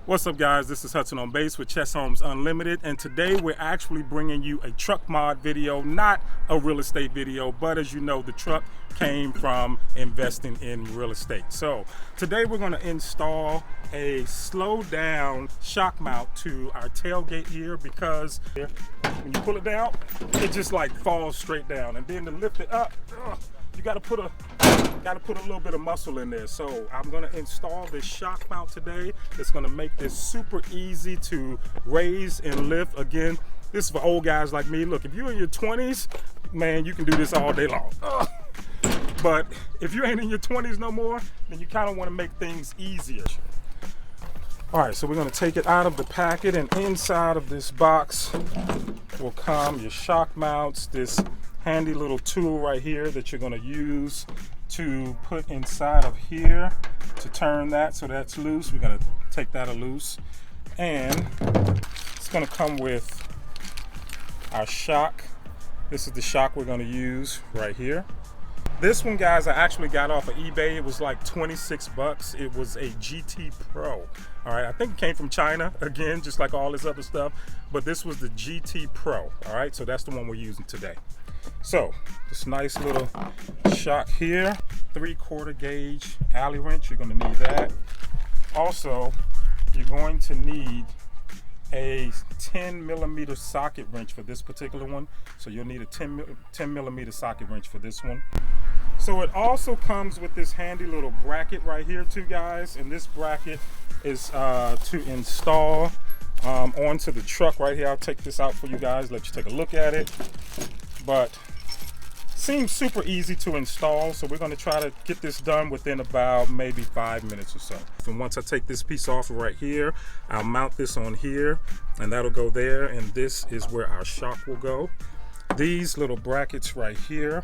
What's up, guys? This is Hudson on Base with Chess Homes Unlimited, and today we're actually bringing you a truck mod video, not a real estate video, but as you know, the truck came from investing in real estate. So today we're going to install a slow down shock mount to our tailgate here, because when you pull it down, it just like falls straight down, and then to lift it up, you got to put a little bit of muscle in there. So I'm going to install this shock mount today. It's going to make this super easy to raise and lift. Again, this is for old guys like me. Look, if you're in your 20s, man, you can do this all day long. But if you ain't in your 20s no more, then you kind of want to make things easier. All right, so we're going to take it out of the packet, and inside of this box will come your shock mounts, this handy little tool right here that you're going to use to put inside of here to turn that so that's loose. We're going to take that loose, and it's going to come with our shock. This is the shock we're going to use right here. This one, guys, I actually got off of eBay. It was like 26 bucks. It was a GT Pro. All right, I think it came from China, again, just like all this other stuff, but this was the GT Pro. All right, so that's the one we're using today. So this nice little shock here, 3/4 gauge alley wrench, you're going to need that. Also, you're going to need a 10mm socket wrench for this particular one. So you'll need a 10mm socket wrench for this one. So it also comes with this handy little bracket right here too, guys, and this bracket is to install onto the truck right here. I'll take this out for you guys, let you take a look at it. But seems super easy to install, so we're going to try to get this done within about maybe 5 minutes or so. And once I take this piece off right here, I'll mount this on here, and that'll go there, and this is where our shock will go. These little brackets right here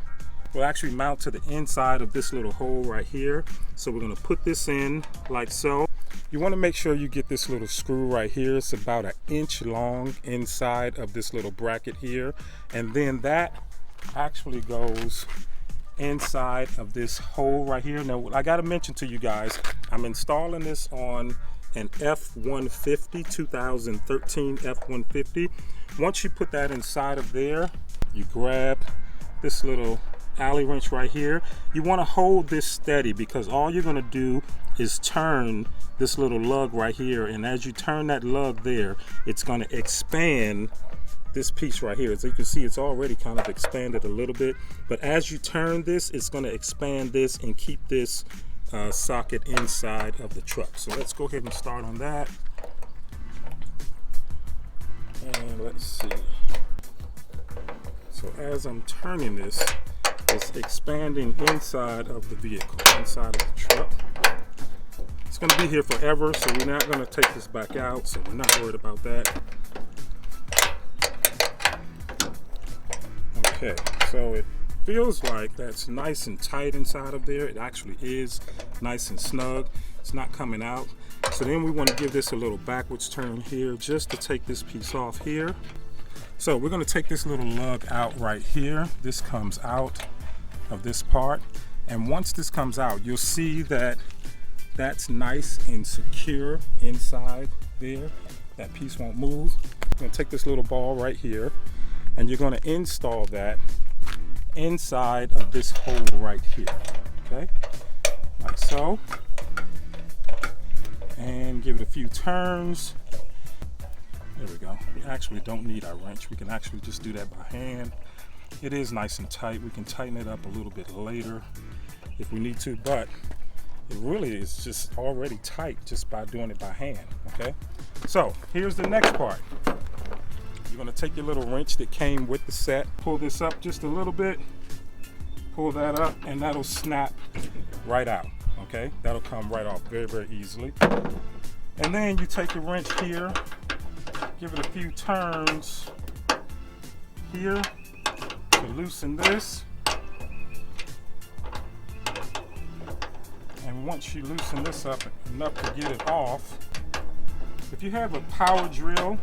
will actually mount to the inside of this little hole right here. So we're going to put this in like so. You want to make sure you get this little screw right here. It's about 1 inch long inside of this little bracket here, and then that actually goes inside of this hole right here. Now, I got to mention to you guys, I'm installing this on an F150, 2013 F150. Once you put that inside of there, you grab this little alley wrench right here. You want to hold this steady, because all you're going to do is turn this little lug right here, and as you turn that lug there, it's going to expand this piece right here. As you can see, it's already kind of expanded a little bit, but as you turn this, it's going to expand this and keep this socket inside of the truck. So let's go ahead and start on that. And let's see. So as I'm turning this, it's expanding inside of the vehicle, inside of the truck. It's going to be here forever, so we're not going to take this back out, so we're not worried about that. Okay, so it feels like that's nice and tight inside of there. It actually is nice and snug. It's not coming out. So then we want to give this a little backwards turn here just to take this piece off here. So we're going to take this little lug out right here. This comes out of this part, and once this comes out, you'll see that that's nice and secure inside there. That piece won't move. I'm going to take this little ball right here, and you're going to install that inside of this hole right here, okay, like so, and give it a few turns. There we go. We actually don't need our wrench. We can actually just do that by hand. It is nice and tight. We can tighten it up a little bit later if we need to, but it really is just already tight just by doing it by hand, okay? So here's the next part. You're gonna take your little wrench that came with the set, pull this up just a little bit, pull that up, and that'll snap right out, okay? That'll come right off very, very easily. And then you take your wrench here, give it a few turns here to loosen this. And once you loosen this up enough to get it off, if you have a power drill,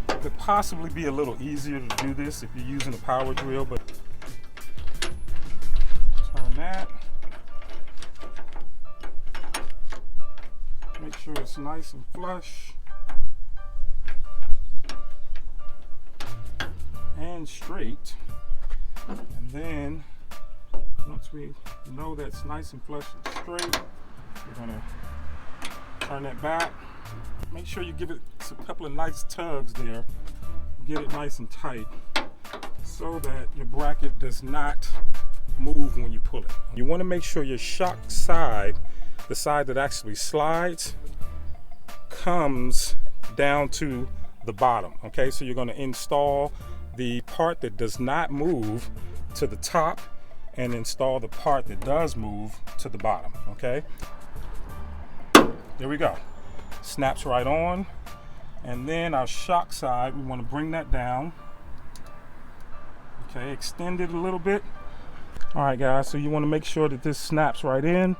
it could possibly be a little easier to do this if you're using a power drill, but turn that. Make sure it's nice nice and flush and straight. And then once we know that's nice and flush and straight, we're gonna turn that back. Make sure you give it a couple of nice tugs there. Get it nice and tight so that your bracket does not move when you pull it. You want to make sure your shock side, the side that actually slides, comes down to the bottom. Okay, so you're going to install the part that does not move to the top and install the part that does move to the bottom. Okay, there we go. Snaps right on. And then our shock side, we want to bring that down. Okay, extend it a little bit. All right, guys, so you want to make sure that this snaps right in.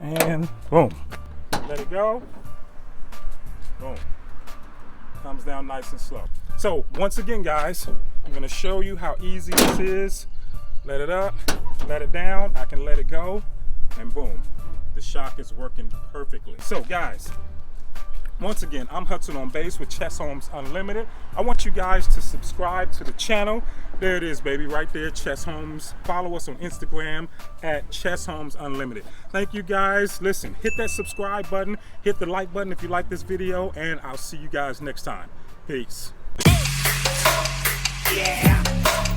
And boom. Let it go. Boom. Comes down nice and slow. So once again, guys, I'm going to show you how easy this is. Let it up, let it down. I can let it go, and boom. The shock is working perfectly. So guys, once again, I'm Hudson on Base with Chess Homes Unlimited. I want you guys to subscribe to the channel. There it is, baby, right there, Chess Homes. Follow us on Instagram at Chess Homes Unlimited. Thank you, guys. Listen, hit that subscribe button, hit the like button if you like this video, and I'll see you guys next time. Peace. Yeah.